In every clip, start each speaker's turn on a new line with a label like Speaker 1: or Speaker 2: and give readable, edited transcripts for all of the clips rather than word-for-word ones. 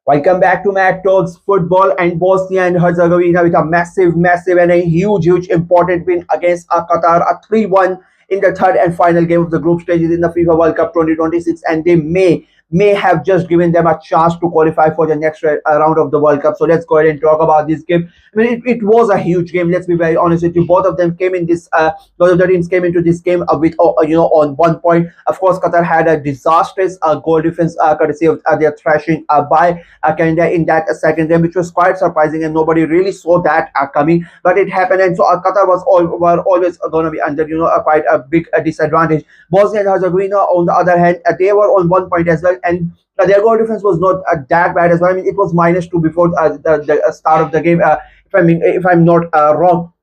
Speaker 1: Welcome back to Mac Talks Football and Bosnia and Herzegovina with a massive and a huge important win against Qatar, a 3-1 in the third and final game of the group stages in the FIFA World Cup 2026, and they may have just given them a chance to qualify for the next round of the World Cup. So let's go ahead and talk about this game. I mean, it was a huge game. Let's be very honest with you. Both of them came in this. Both of the teams came into this game with on 1 point. Of course, Qatar had a disastrous goal difference courtesy of their thrashing by Canada in that second game, which was quite surprising, and nobody really saw that coming. But it happened, and so Qatar were always going to be under quite a big disadvantage. Bosnia and Herzegovina, on the other hand, they were on 1 point as well, and their goal difference was not that bad as well. I mean, it was -2 before the start of the game. If I'm not wrong.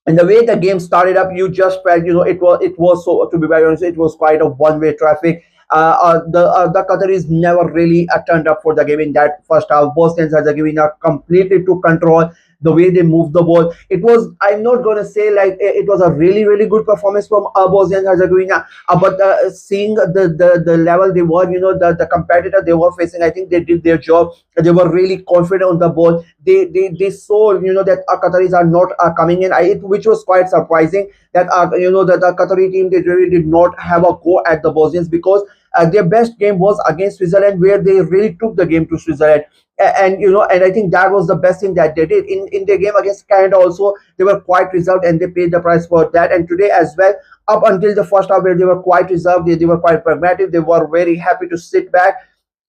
Speaker 1: And the way the game started up, you just felt, it was so, to be very honest, it was quite a one-way traffic. The Qataris never really turned up for the game in that first half. Bosnia and Herzegovina completely took control. The way they moved the ball, it was, I'm not going to say like it was a really good performance from Bosnia and Herzegovina, but seeing the level they were, the competitor they were facing, I think they did their job. They were really confident on the ball. They saw, that Qataris are not coming in, which was quite surprising that that the Qatari team, they really did not have a go at the Bosnians, because their best game was against Switzerland, where they really took the game to Switzerland. And I think that was the best thing that they did in their game against Canada. Also, they were quite reserved, and they paid the price for that. And today as well, up until the first half, where they were quite reserved, they were quite pragmatic, they were very happy to sit back.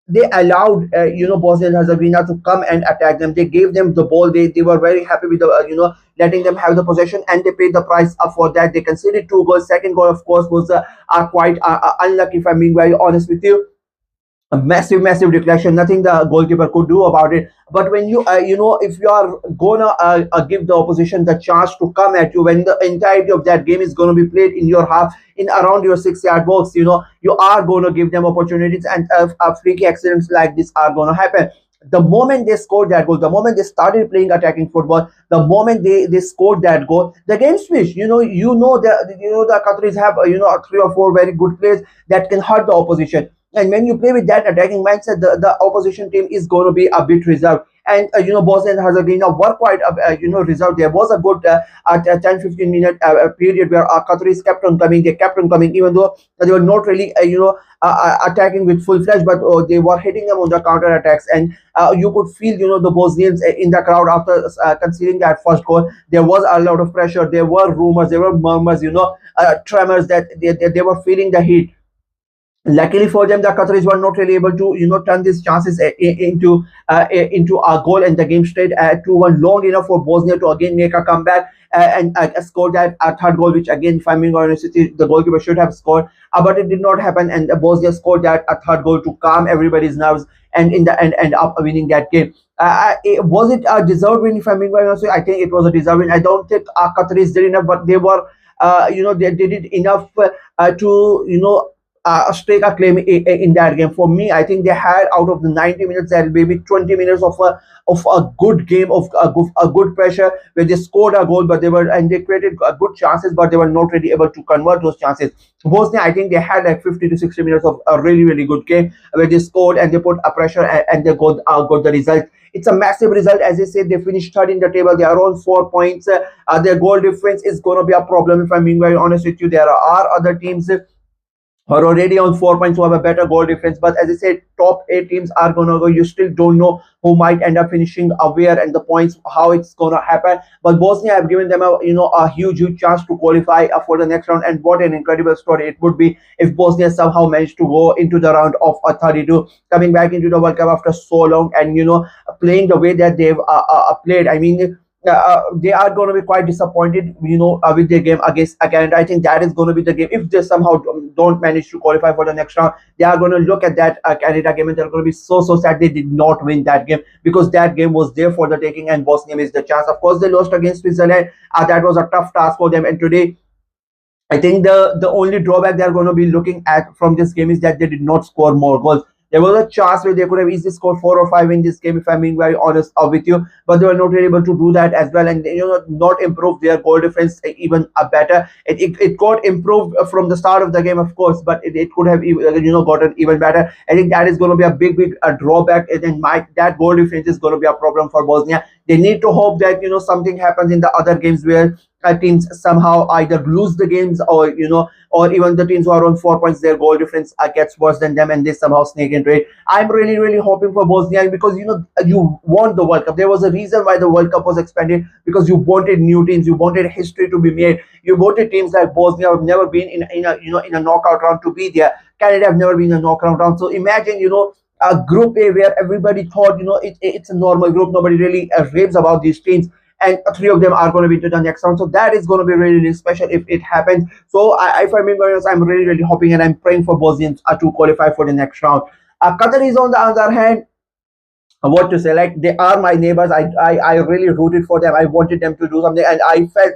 Speaker 1: They allowed Bosnia and Herzegovina to come and attack them. They gave them the ball. They were very happy with the letting them have the possession, and they paid the price for that. They conceded 2 goals. Second goal, of course, was quite unlucky, if I'm being very honest with you. A massive deflection, nothing the goalkeeper could do about it. But when you if you are gonna give the opposition the chance to come at you, when the entirety of that game is going to be played in your half, in around your 6-yard box, you are going to give them opportunities, and freaky accidents like this are going to happen. The moment they scored that goal, the moment they started playing attacking football, the moment they scored that goal, the game switched. The Qataris have 3 or 4 very good players that can hurt the opposition. And when you play with that attacking mindset, the opposition team is going to be a bit reserved. And Bosnia and Herzegovina were quite reserved. There was a good 10-15 minute period where Qataris kept on coming. They kept on coming, even though they were not really attacking with full fledged, but they were hitting them on the counter attacks. And you could feel the Bosnians in the crowd after conceding that first goal. There was a lot of pressure. There were rumors. There were murmurs. Tremors that they were feeling the heat. Luckily for them, the Qataris were not really able to turn these chances into a goal, and the game stayed at 2-1 long enough for Bosnia to again make a comeback and score that third goal, which again, if I'm being honest, the goalkeeper should have scored, but it did not happen, and Bosnia scored that third goal to calm everybody's nerves, and in the end up winning that game. Was it a deserved win? If I'm being honest, I think it was a deserved win. I don't think Qataris did enough, but they were they did it enough to stake a claim in that game. For me, I think they had, out of the 90 minutes, there maybe 20 minutes of a good game, of a good pressure, where they scored a goal, but they created good chances, but they were not really able to convert those chances. Bosnia, I think they had like 50 to 60 minutes of a really good game, where they scored and they put a pressure, and they got the result. It's a massive result. As I said, they finished third in the table. They are on 4 points. Their goal difference is going to be a problem, if I'm being very honest with you. There are other teams are already on 4 points who have a better goal difference, but as I said, top 8 teams are gonna go. You still don't know who might end up finishing where, and the points, how it's gonna happen. But Bosnia have given them a huge chance to qualify for the next round. And what an incredible story it would be if Bosnia somehow managed to go into the round of 32, coming back into the World Cup after so long, and playing the way that they've played. I mean, they are going to be quite disappointed, with their game against Canada. I think that is going to be the game. If they somehow don't manage to qualify for the next round, they are going to look at that Canada game, and they're going to be so sad they did not win that game, because that game was there for the taking, and Bosnia missed the chance. Of course, they lost against Switzerland. That was a tough task for them, and today, I think the only drawback they are going to be looking at from this game is that they did not score more goals. There was a chance where they could have easily scored 4 or 5 in this game, if I'm being very honest with you, but they were not really able to do that as well, and not improve their goal difference even better. It got improved from the start of the game, of course, but it could have gotten even better. I think that is going to be a big drawback, and then that goal difference is going to be a problem for Bosnia. They need to hope that something happens in the other games where teams somehow either lose the games, or even the teams who are on 4 points, their goal difference gets worse than them, and they somehow sneak into it. I'm really hoping for Bosnia, because you want the World Cup. There was a reason why the World Cup was expanded, because you wanted new teams, you wanted history to be made, you wanted teams like Bosnia who have never been in a knockout round to be there. Canada have never been in a knockout round. So imagine a group A where everybody thought it's a normal group, nobody really raves about these teams, and three of them are going to be into the next round. So that is going to be really special if it happens. So if I'm being honest, I'm really hoping and I'm praying for Bosnians to qualify for the next round. Qatar is on the other hand, what to say, like, they are my neighbors. I really rooted for them. I wanted them to do something, and I felt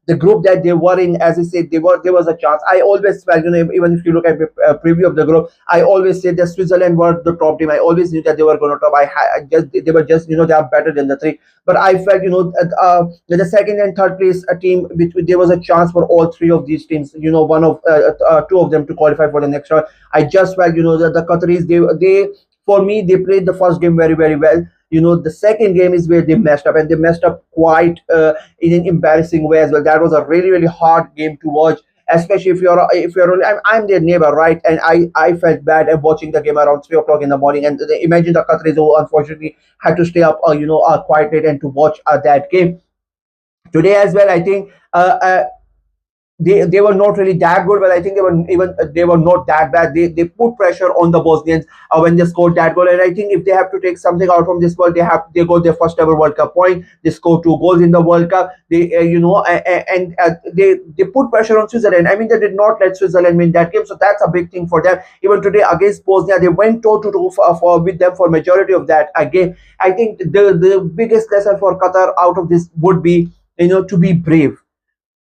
Speaker 1: the group that they were in, as I said, there was a chance. I always felt, even if you look at the preview of the group, I always said that Switzerland were the top team. I always knew that they were going to top. They were just they are better than the three. But I felt the second and third place team, between, there was a chance for all three of these teams, one of two of them to qualify for the next round. I just felt that the Qataris, they for me, they played the first game very well. The second game is where they messed up, and they messed up quite in an embarrassing way as well. That was a really hard game to watch, especially I'm their neighbor, right? And I felt bad at watching the game around 3 o'clock in the morning, and imagine the Qataris who unfortunately had to stay up quite late and to watch that game. Today as well, I think they were not really that good, but I think they were not that bad. They put pressure on the Bosnians when they scored that goal, and I think if they have to take something out from this world, they got their first ever World Cup point. They scored 2 goals in the World Cup. They put pressure on Switzerland. I mean, they did not let Switzerland win that game, so that's a big thing for them. Even today against Bosnia, they went toe to toe with them for majority of that game. I think the biggest lesson for Qatar out of this would be to be brave.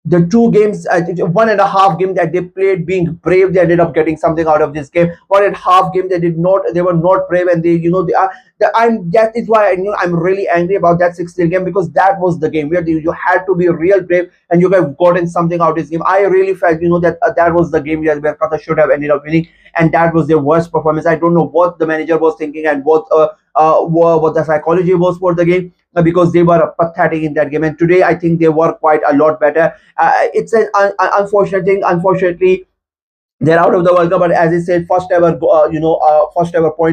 Speaker 1: The 2 games, 1.5 game that they played being brave, they ended up getting something out of this game. 1.5 game they were not brave, and that is why I'm really angry about that 16 game, because that was the game where you had to be real brave and you have gotten something out of this game. I really felt that was the game where Qatar should have ended up winning, and that was their worst performance. I don't know what the manager was thinking and what the psychology was for the game, because they were pathetic in that game. And today I think they were quite a lot better. It's an unfortunate thing. Unfortunately, they're out of the World Cup, but as I said, first ever point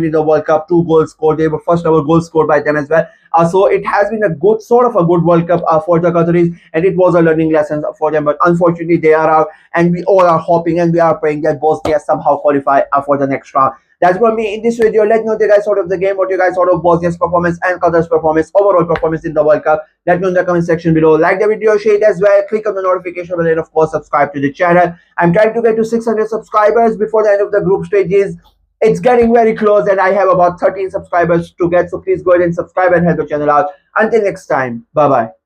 Speaker 1: in the World Cup, 2 goals scored. They were first ever goal scored by them as well. So it has been a good World Cup for the Qataris, and it was a learning lesson for them. But unfortunately, they are out, and we all are hoping and we are praying that Bosnia somehow qualify for the next round. That's from me in this video. Let me know what you guys thought of the game, what you guys thought of Bosnia's performance and Qatar's performance, overall performance in the World Cup. Let me know in the comment section below. Like the video, share it as well. Click on the notification bell, and of course, subscribe to the channel. I'm trying to get to 600 subscribers before the end of the group stages. It's getting very close, and I have about 13 subscribers to get. So please go ahead and subscribe and help the channel out. Until next time, bye bye.